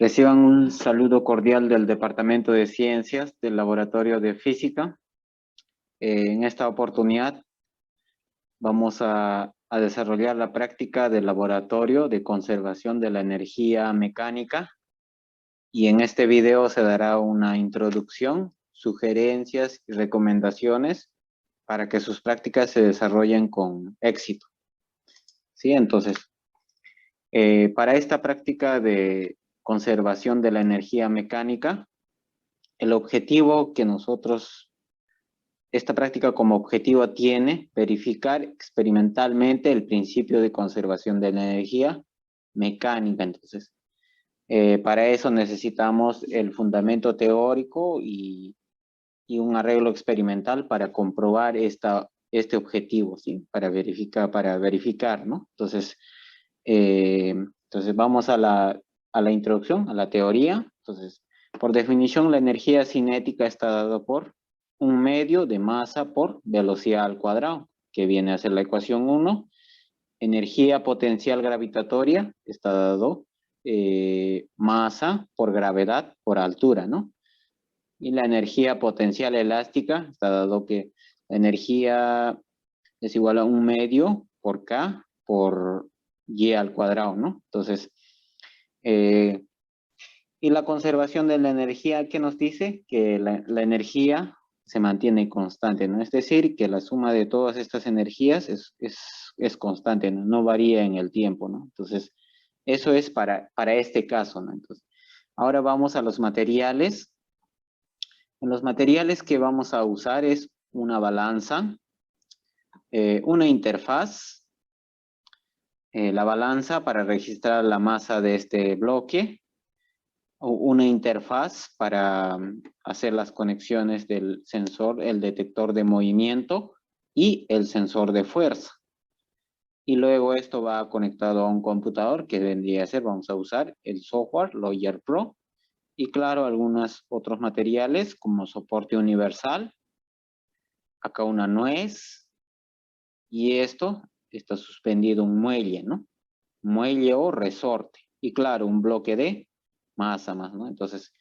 Reciban un saludo cordial del Departamento de Ciencias del Laboratorio de Física. En esta oportunidad vamos a desarrollar la práctica del laboratorio de conservación de la energía mecánica y en este video se dará una introducción, sugerencias y recomendaciones para que sus prácticas se desarrollen con éxito. ¿Sí? Entonces, para esta práctica de conservación de la energía mecánica, el objetivo que esta práctica como objetivo tiene verificar experimentalmente el principio de conservación de la energía mecánica. Entonces, para eso necesitamos el fundamento teórico y un arreglo experimental para comprobar este objetivo, ¿sí? Para verificar, ¿no? Entonces, vamos a la introducción, a la teoría. Entonces, por definición, la energía cinética está dada por un medio de masa por velocidad al cuadrado, que viene a ser la ecuación 1. Energía potencial gravitatoria está dado masa por gravedad por altura, ¿no? Y la energía potencial elástica está dado que la energía es igual a un medio por K por Y al cuadrado, ¿no? Entonces, y la conservación de la energía, ¿qué nos dice? Que la energía se mantiene constante, ¿no? Es decir, que la suma de todas estas energías es constante, ¿no? No varía en el tiempo, ¿no? Entonces, eso es para este caso, ¿no? Entonces, ahora vamos a los materiales. En los materiales que vamos a usar es una balanza, una interfaz, la balanza para registrar la masa de este bloque, una interfaz para hacer las conexiones del sensor, el detector de movimiento y el sensor de fuerza. Y luego esto va conectado a un computador que vendría a ser, vamos a usar el software Lawyer Pro y claro, algunos otros materiales como soporte universal, acá una nuez y esto está suspendido un muelle, ¿no? Muelle o resorte y claro, un bloque de masa más, ¿no? Entonces,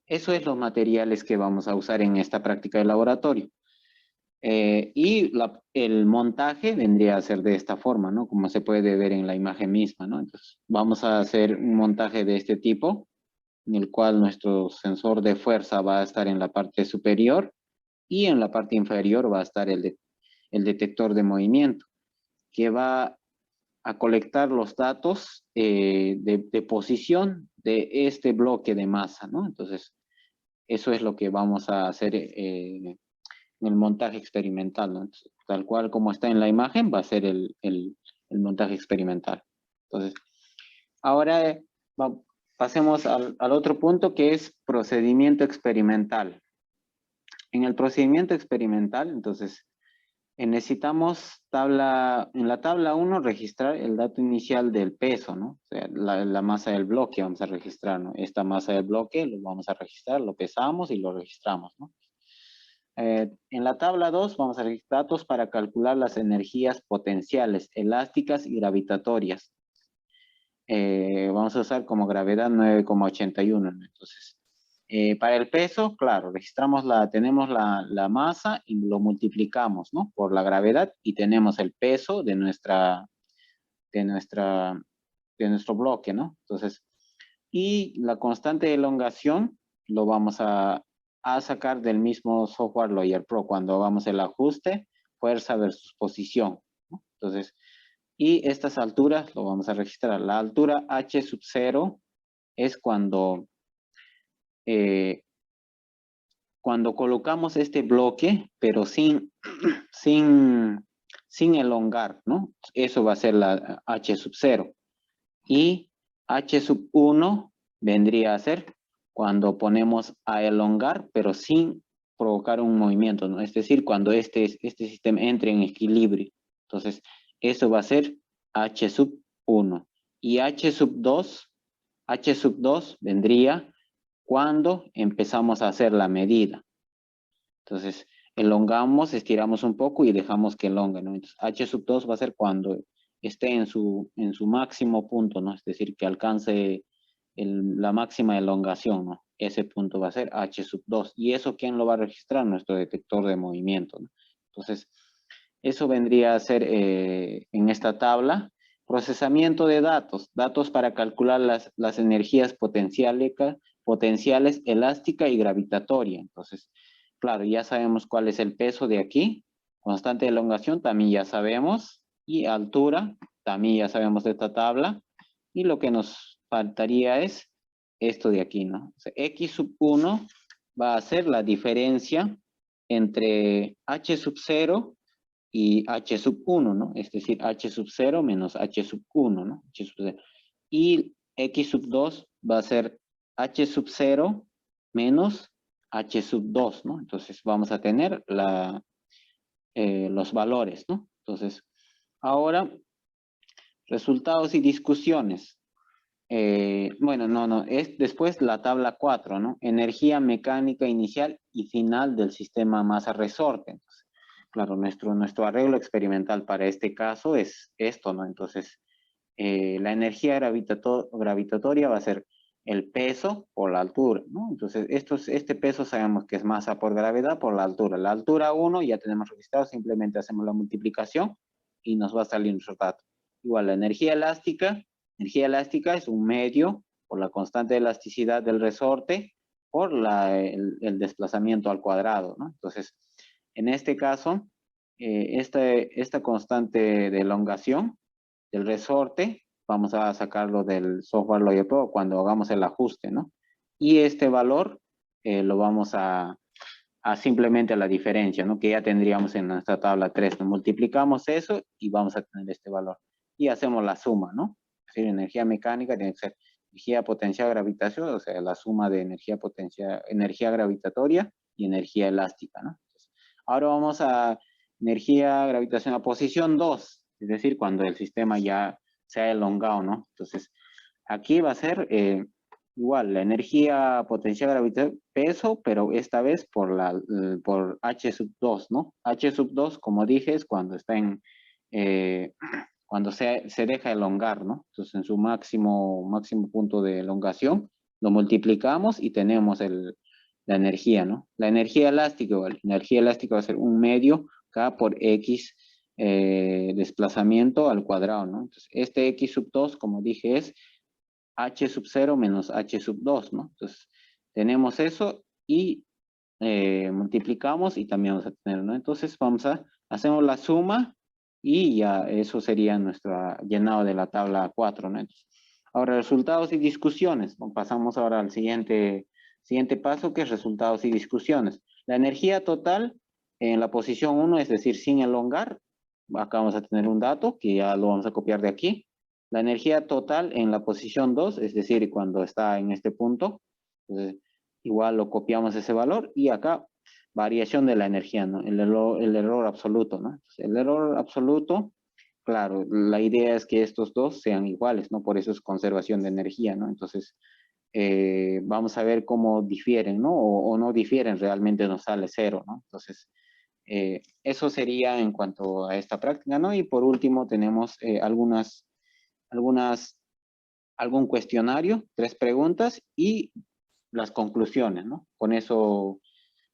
eso es los materiales que vamos a usar en esta práctica de laboratorio. Y el montaje vendría a ser de esta forma, ¿no? Como se puede ver en la imagen misma, ¿no? Entonces, vamos a hacer un montaje de este tipo, en el cual nuestro sensor de fuerza va a estar en la parte superior y en la parte inferior va a estar el detector de movimiento, que va a colectar los datos de posición de este bloque de masa, ¿no? Entonces, eso es lo que vamos a hacer en el montaje experimental, ¿no? Entonces, tal cual como está en la imagen, va a ser el montaje experimental. Entonces, ahora pasemos al otro punto que es procedimiento experimental. En el procedimiento experimental, entonces, necesitamos en la tabla 1 registrar el dato inicial del peso, ¿no? O sea, la masa del bloque vamos a registrar, ¿no? Esta masa del bloque lo vamos a registrar, lo pesamos y lo registramos, ¿no? En la tabla 2 vamos a registrar datos para calcular las energías potenciales, elásticas y gravitatorias. Vamos a usar como gravedad 9,81, ¿no? Entonces, para el peso, claro, tenemos la masa y lo multiplicamos, ¿no? Por la gravedad y tenemos el peso de nuestro bloque, ¿no? Entonces, y la constante de elongación lo vamos a sacar del mismo software Lawyer Pro cuando hagamos el ajuste, fuerza versus posición, ¿no? Entonces, y estas alturas lo vamos a registrar. La altura H sub 0 es cuando colocamos este bloque, pero sin elongar, ¿no? Eso va a ser la H sub 0. Y H sub 1 vendría a ser cuando ponemos a elongar, pero sin provocar un movimiento, ¿no? Es decir, cuando este sistema entre en equilibrio. Entonces, eso va a ser H sub 1. Y H sub 2 vendría cuando empezamos a hacer la medida. Entonces, elongamos, estiramos un poco y dejamos que elongue, ¿no? Entonces, H sub 2 va a ser cuando esté en su máximo punto, ¿no? Es decir, que alcance la máxima elongación, ¿no? Ese punto va a ser H sub 2. ¿Y eso quién lo va a registrar? Nuestro detector de movimiento, ¿no? Entonces, eso vendría a ser en esta tabla, procesamiento de datos, datos para calcular las energías potenciales, elástica y gravitatoria. Entonces, claro, ya sabemos cuál es el peso de aquí, constante de elongación también ya sabemos, y altura también ya sabemos de esta tabla, y lo que nos faltaría es esto de aquí, ¿no? O sea, X sub 1 va a ser la diferencia entre H sub 0 y H sub 1, ¿no? Es decir, H sub 0 menos H sub 1, ¿no? H sub 0. Y X sub 2 va a ser H sub 0 menos H sub 2, ¿no? Entonces vamos a tener los valores, ¿no? Entonces, ahora, resultados y discusiones. Bueno, no, es después la tabla 4, ¿no? Energía mecánica inicial y final del sistema masa-resorte. Entonces, claro, nuestro arreglo experimental para este caso es esto, ¿no? Entonces, la energía gravitatoria va a ser el peso por la altura, ¿no? Entonces, este peso sabemos que es masa por gravedad por la altura. La altura 1 ya tenemos registrado, simplemente hacemos la multiplicación y nos va a salir nuestro dato. Igual, la energía elástica es un medio por la constante de elasticidad del resorte por el desplazamiento al cuadrado, ¿no? Entonces, en este caso, esta constante de elongación del resorte, vamos a sacarlo del software Lawyer Pro cuando hagamos el ajuste, ¿no? Y este valor lo vamos a simplemente a la diferencia, ¿no? Que ya tendríamos en nuestra tabla 3, ¿no? Multiplicamos eso y vamos a tener este valor. Y hacemos la suma, ¿no? Es decir, energía mecánica tiene que ser energía potencial gravitación, o sea, la suma de energía gravitatoria y energía elástica, ¿no? Entonces, ahora vamos a energía gravitación a posición 2, es decir, cuando el sistema ya se ha elongado, ¿no? Entonces, aquí va a ser igual, la energía potencial gravitatoria, peso, pero esta vez por H sub 2, ¿no? H sub 2, como dije, es cuando está cuando se deja elongar, ¿no? Entonces, en su máximo punto de elongación, lo multiplicamos y tenemos la energía, ¿no? La energía elástica, igual, la energía elástica va a ser un medio K por X desplazamiento al cuadrado, ¿no? Entonces, este X sub 2, como dije, es H sub 0 menos H sub 2, ¿no? Entonces, tenemos eso y multiplicamos y también vamos a tener, ¿no? Entonces, hacemos la suma y ya eso sería nuestro llenado de la tabla 4, ¿no? Entonces, ahora, resultados y discusiones. Pasamos ahora al siguiente paso, que es resultados y discusiones. La energía total en la posición 1, es decir, sin elongar, acá vamos a tener un dato que ya lo vamos a copiar de aquí. La energía total en la posición 2, es decir, cuando está en este punto, entonces, igual lo copiamos ese valor y acá variación de la energía, ¿no? El error absoluto, ¿no? Entonces, el error absoluto, claro, la idea es que estos dos sean iguales, ¿no? Por eso es conservación de energía, ¿no? Entonces, vamos a ver cómo difieren, ¿no? O no difieren, realmente nos sale cero, ¿no? Entonces, eso sería en cuanto a esta práctica, ¿no? Y por último tenemos algún cuestionario, 3 preguntas y las conclusiones, ¿no? Con eso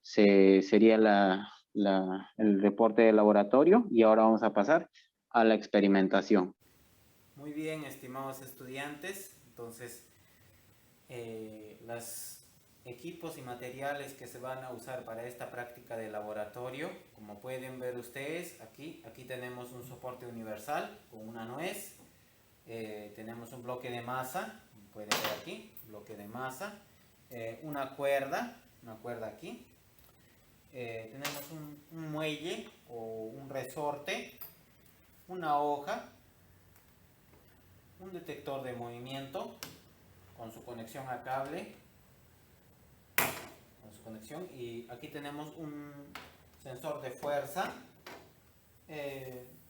sería el reporte de laboratorio y ahora vamos a pasar a la experimentación. Muy bien, estimados estudiantes, entonces los equipos y materiales que se van a usar para esta práctica de laboratorio, como pueden ver ustedes, aquí tenemos un soporte universal con una nuez, tenemos un bloque de masa, pueden ver aquí, bloque de masa, una cuerda aquí, tenemos un muelle o un resorte, una hoja, un detector de movimiento con su conexión a cable, y aquí tenemos un sensor de fuerza,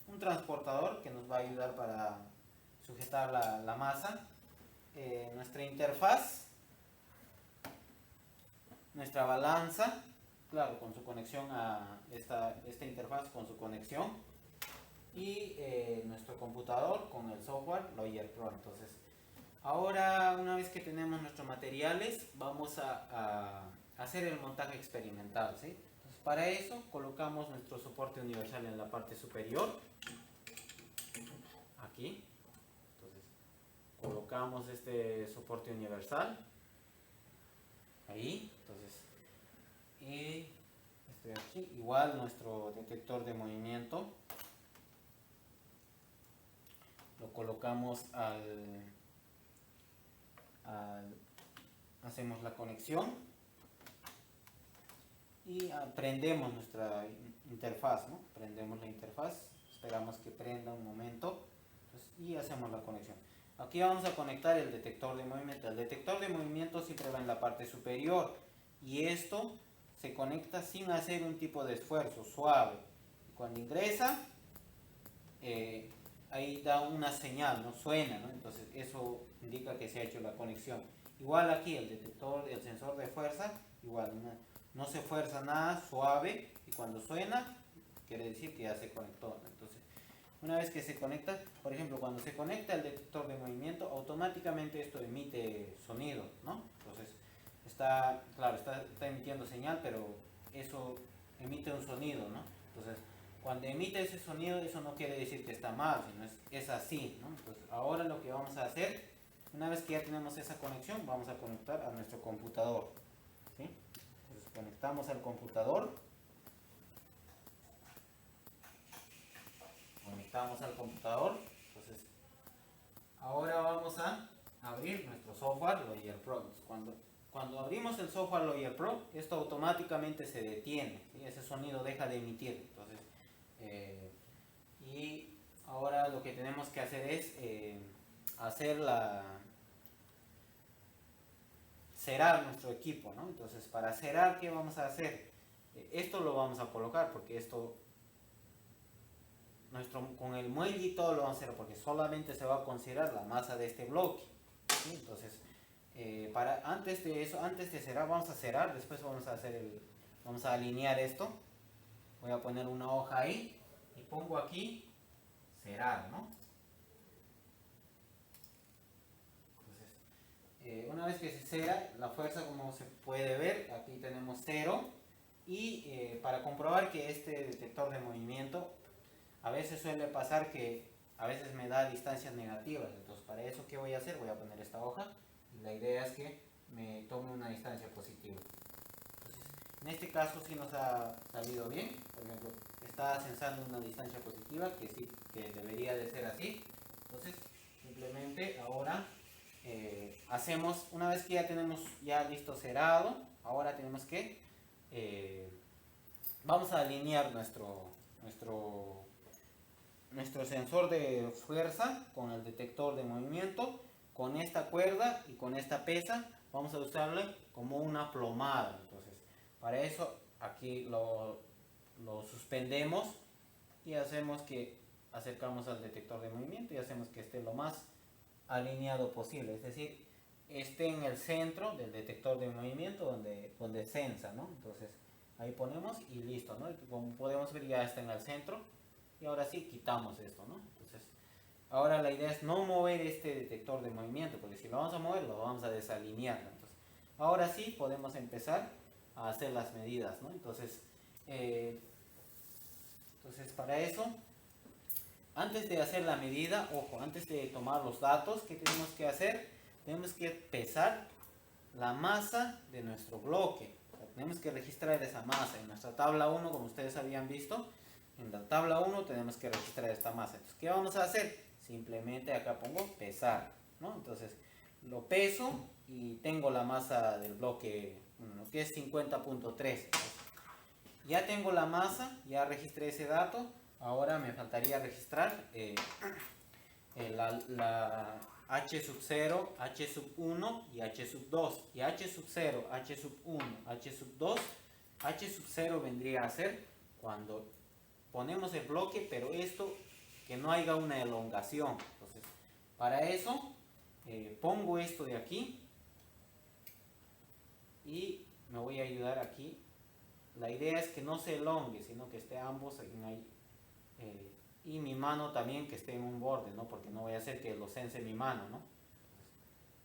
un transportador que nos va a ayudar para sujetar la masa, nuestra interfaz, nuestra balanza, claro, con su conexión a esta interfaz, con su conexión, y nuestro computador con el software Lawyer Pro. Entonces, Ahora, una vez que tenemos nuestros materiales, vamos a hacer el montaje experimental, ¿sí? Entonces, para eso colocamos nuestro soporte universal en la parte superior, aquí. Entonces, colocamos este soporte universal, ahí. Entonces, y este de aquí, igual nuestro detector de movimiento, lo colocamos hacemos la conexión y prendemos nuestra interfaz, ¿no? Prendemos la interfaz, esperamos que prenda un momento, entonces, y hacemos la conexión. Aquí vamos a conectar el detector de movimiento. El detector de movimiento siempre va en la parte superior y esto se conecta sin hacer un tipo de esfuerzo, suave. Cuando ingresa, ahí da una señal, ¿no? Suena, ¿no? Entonces eso indica que se ha hecho la conexión. Igual aquí el detector, el sensor de fuerza, igual no se fuerza nada, suave, y cuando suena quiere decir que ya se conectó, ¿no? Entonces, una vez que se conecta, por ejemplo, cuando se conecta el detector de movimiento, automáticamente esto emite sonido, ¿no? Entonces, claro, está emitiendo señal, pero eso emite un sonido, ¿no? Entonces, cuando emite ese sonido, eso no quiere decir que está mal, sino es así, ¿no? Entonces, ahora lo que vamos a hacer, una vez que ya tenemos esa conexión, vamos a conectar a nuestro computador, ¿sí? Entonces, conectamos al computador. Conectamos al computador. Entonces, ahora vamos a abrir nuestro software Lawyer Pro. Cuando abrimos el software Lawyer Pro, esto automáticamente se detiene, ¿sí? Ese sonido deja de emitir. Entonces, y ahora lo que tenemos que hacer es cerar nuestro equipo, ¿no? Entonces, para cerar, ¿qué vamos a hacer? Esto lo vamos a colocar porque esto con el muelle y todo lo vamos a hacer porque solamente se va a considerar la masa de este bloque, ¿sí? Entonces, antes de eso, antes de cerrar, vamos a cerrar, después vamos a alinear esto. Voy a poner una hoja ahí y pongo aquí cerrar, ¿no? Entonces, una vez que se cera, la fuerza, como se puede ver, aquí tenemos 0, y para comprobar que este detector de movimiento, a veces suele pasar que a veces me da distancias negativas. Entonces, para eso, ¿qué voy a hacer? Voy a poner esta hoja y la idea es que me tome una distancia positiva. Entonces, en este caso sí nos ha salido bien. Por ejemplo, está sensando una distancia positiva, que sí, que debería de ser así. Entonces, simplemente ahora hacemos, una vez que ya tenemos ya listo cerado, ahora tenemos que vamos a alinear nuestro sensor de fuerza con el detector de movimiento, con esta cuerda y con esta pesa. Vamos a usarla como una plomada. Entonces, para eso aquí lo suspendemos y acercamos al detector de movimiento y hacemos que esté lo más alineado posible, es decir, esté en el centro del detector de movimiento donde sensa, ¿no? Entonces, ahí ponemos y listo, ¿no? Como podemos ver, ya está en el centro. Y ahora sí, quitamos esto, ¿no? Entonces, ahora la idea es no mover este detector de movimiento, porque si lo vamos a mover, lo vamos a desalinear, ¿no? Entonces, ahora sí podemos empezar a hacer las medidas, ¿no? Entonces, para eso, antes de hacer la medida, ojo, antes de tomar los datos, ¿qué tenemos que hacer? Tenemos que pesar la masa de nuestro bloque. O sea, tenemos que registrar esa masa. En nuestra tabla 1, como ustedes habían visto, en la tabla 1 tenemos que registrar esta masa. Entonces, ¿qué vamos a hacer? Simplemente acá pongo pesar, ¿no? Entonces, lo peso y tengo la masa del bloque 1, que es 50.3. Ya tengo la masa, ya registré ese dato. Ahora me faltaría registrar la H sub 0, H sub 1 y H sub 2. Y H sub 0, H sub 1, H sub 2, H sub 0 vendría a ser cuando ponemos el bloque, pero esto que no haya una elongación. Entonces, para eso pongo esto de aquí y me voy a ayudar aquí. La idea es que no se elongue, sino que esté ambos en ahí. Y mi mano también que esté en un borde, ¿no? Porque no voy a hacer que lo sense mi mano, ¿no?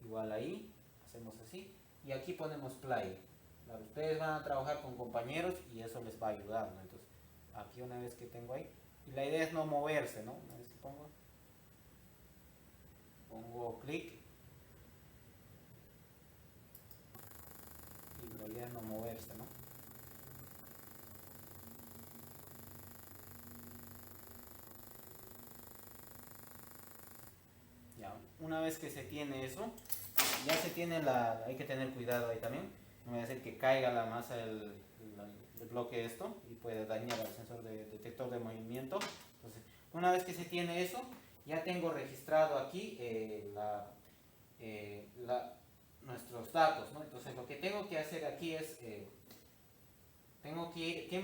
igual ahí, hacemos así, y aquí ponemos play. Claro, ustedes van a trabajar con compañeros y eso les va a ayudar, ¿no? Entonces, aquí una vez que tengo ahí, y la idea es no moverse, ¿no? Una vez que pongo clic, y la idea es no moverse, ¿no? Ya, una vez que se tiene eso, ya se tiene hay que tener cuidado ahí también, no voy a hacer que caiga la masa del bloque esto y puede dañar al sensor de detector de movimiento. Entonces, una vez que se tiene eso, ya tengo registrado aquí nuestros datos, ¿no? Entonces lo que tengo que hacer aquí es, tengo que ir, ¿qué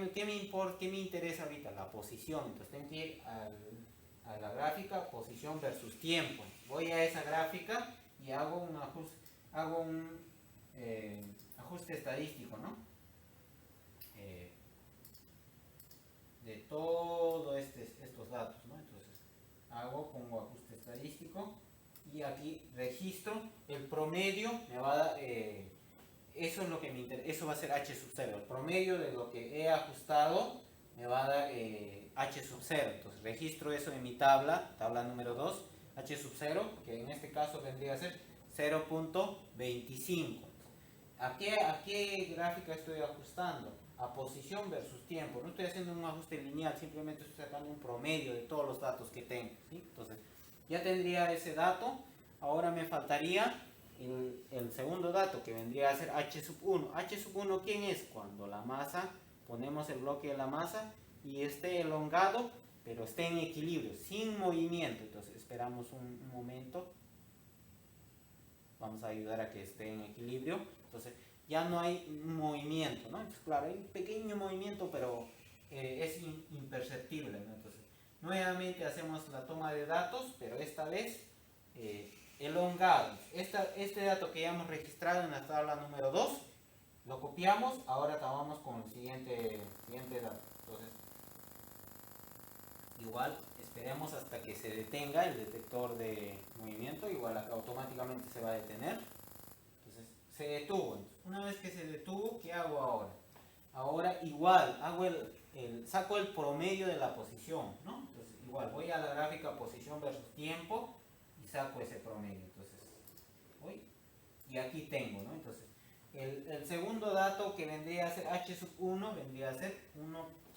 me interesa ahorita? La posición. Entonces tengo que ir a la gráfica posición versus tiempo. Voy a esa gráfica y hago un ajuste estadístico, ¿no? De todos estos datos, ¿no? Entonces pongo ajuste estadístico y aquí registro el promedio, me va a dar, eso es lo que me interesa, eso va a ser H sub 0, el promedio de lo que he ajustado me va a dar H sub 0, entonces registro eso en mi tabla número 2, H sub 0, que en este caso vendría a ser 0.25. ¿A qué gráfica estoy ajustando? A posición versus tiempo. No estoy haciendo un ajuste lineal, simplemente estoy sacando un promedio de todos los datos que tengo, ¿sí? Entonces, ya tendría ese dato. Ahora me faltaría el segundo dato, que vendría a ser H sub 1. H sub 1, ¿quién es? Cuando la masa, ponemos el bloque de la masa y esté elongado, pero esté en equilibrio, sin movimiento. Entonces, esperamos un momento. Vamos a ayudar a que esté en equilibrio. Entonces, ya no hay movimiento, ¿no? Entonces, claro, hay un pequeño movimiento, pero es imperceptible, ¿no? Entonces, nuevamente hacemos la toma de datos, pero esta vez elongados. Este dato que ya hemos registrado en la tabla número 2, lo copiamos, ahora acabamos con el siguiente dato. Entonces, igual esperemos hasta que se detenga el detector de movimiento, igual acá automáticamente se va a detener. Entonces se detuvo. Una vez que se detuvo, ¿qué hago ahora? Ahora igual hago saco el promedio de la posición, ¿no? Entonces igual voy a la gráfica posición versus tiempo y saco ese promedio. Entonces voy y aquí tengo, ¿no? Entonces el segundo dato que vendría a ser H sub 1 vendría a ser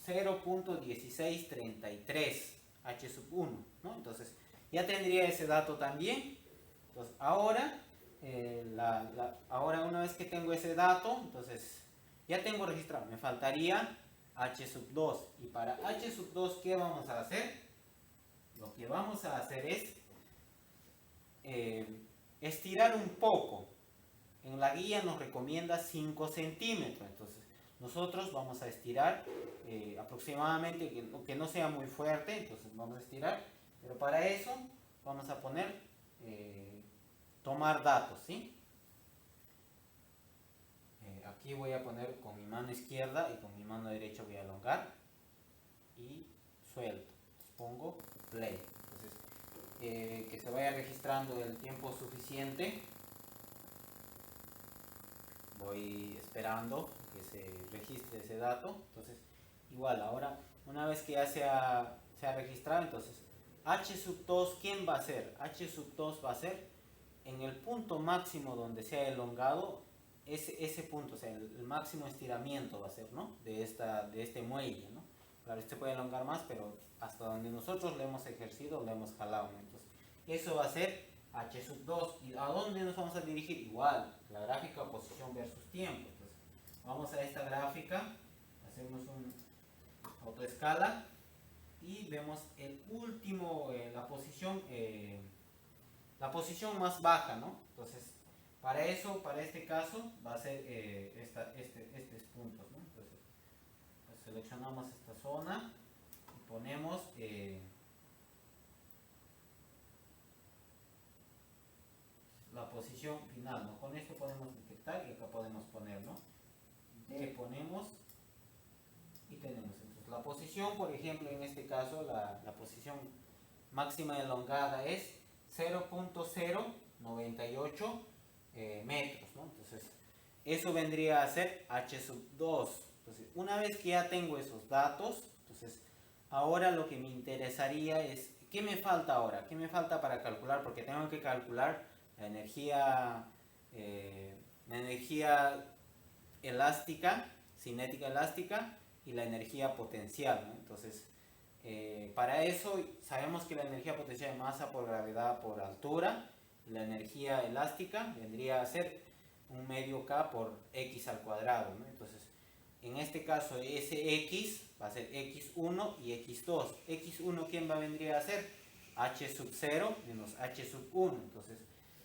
0.1633 H sub 1, ¿no? Entonces ya tendría ese dato también. Entonces ahora, ahora una vez que tengo ese dato, entonces ya tengo registrado, me faltaría H sub 2. Y para H sub 2, ¿qué vamos a hacer? Lo que vamos a hacer es estirar un poco. En la guía nos recomienda 5 centímetros, entonces nosotros vamos a estirar aproximadamente, que no sea muy fuerte, entonces vamos a estirar, pero para eso vamos a poner tomar datos, ¿sí? Aquí voy a poner con mi mano izquierda y con mi mano derecha voy a elongar y suelto, entonces pongo play, entonces que se vaya registrando el tiempo suficiente. Voy esperando que se registre ese dato. Entonces, igual, ahora, una vez que ya se ha registrado, entonces, H sub 2, ¿quién va a ser? H sub 2 va a ser en el punto máximo donde se ha elongado, ese punto, o sea, el máximo estiramiento va a ser, ¿no? De este muelle, ¿no? Claro, este puede elongar más, pero hasta donde nosotros le hemos ejercido, le hemos jalado, ¿no? Entonces, eso va a ser H sub 2. ¿Y a dónde nos vamos a dirigir? Igual, la gráfica posición versus tiempo. Entonces, vamos a esta gráfica, hacemos un autoescala y vemos el último, la posición más baja, ¿no? Entonces, para este caso, va a ser estos puntos, ¿no? Entonces, seleccionamos esta zona y ponemos la posición final, ¿no? Con esto podemos detectar y acá podemos poner, ¿no? Le ponemos y tenemos entonces la posición, por ejemplo, en este caso la posición máxima elongada es 0.0 98 metros, ¿no? Entonces, eso vendría a ser H sub 2. Entonces, una vez que ya tengo esos datos, entonces, ahora lo que me interesaría es, ¿qué me falta ahora? ¿Qué me falta para calcular? Porque tengo que calcular la energía elástica, cinética elástica y la energía potencial, ¿no? Entonces, para eso sabemos que la energía potencial es masa por gravedad por altura, y la energía elástica vendría a ser un medio K por X al cuadrado, ¿no? Entonces, en este caso ese X va a ser X1 y X2. X1, ¿quién va a venir a ser? H sub 0 menos H sub 1. Entonces,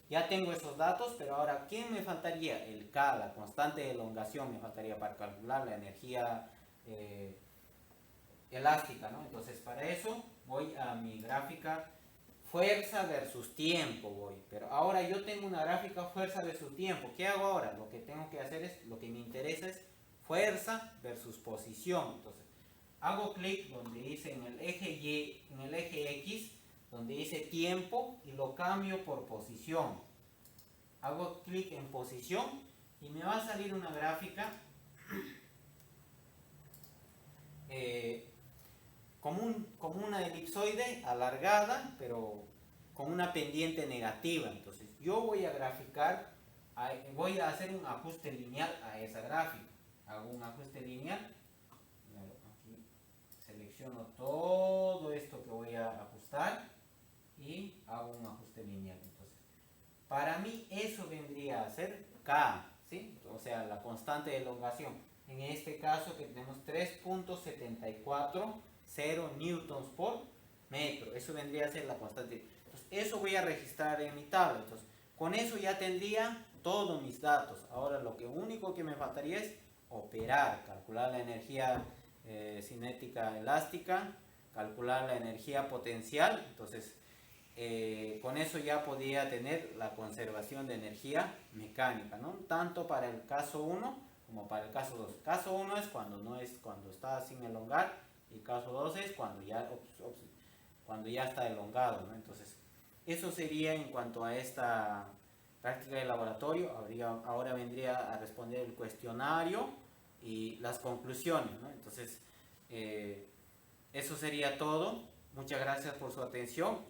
ya tengo esos datos, pero ahora, ¿quién me faltaría? El K, la constante de elongación me faltaría para calcular la energía elástica, ¿no? Entonces, para eso voy a mi gráfica fuerza versus tiempo voy. Pero ahora yo tengo una gráfica fuerza versus tiempo. ¿Qué hago ahora? Lo que tengo que hacer es, lo que me interesa es fuerza versus posición. Entonces, hago clic donde dice en el eje Y, en el eje X, donde dice tiempo y lo cambio por posición. Hago clic en posición y me va a salir una gráfica como una elipsoide alargada, pero con una pendiente negativa. Entonces, yo voy a graficar, voy a hacer un ajuste lineal a esa gráfica. Hago un ajuste lineal. Aquí selecciono todo esto que voy a ajustar y hago un ajuste lineal. Entonces, para mí eso vendría a ser K, ¿sí? O sea, la constante de elongación. En este caso que tenemos 3.740 newtons por metro. Eso vendría a ser la constante. Entonces, eso voy a registrar en mi tabla. Entonces, con eso ya tendría todos mis datos. Ahora lo único que me faltaría es operar, calcular la energía cinética elástica, calcular la energía potencial. Entonces, con eso ya podía tener la conservación de energía mecánica, ¿no? Tanto para el caso 1 como para el caso 2. Caso 1 es cuando está sin elongar y caso 2 es cuando ya está elongado, ¿no? Entonces, eso sería en cuanto a esta práctica de laboratorio. Ahora vendría a responder el cuestionario y las conclusiones, ¿no? Entonces, eso sería todo. Muchas gracias por su atención.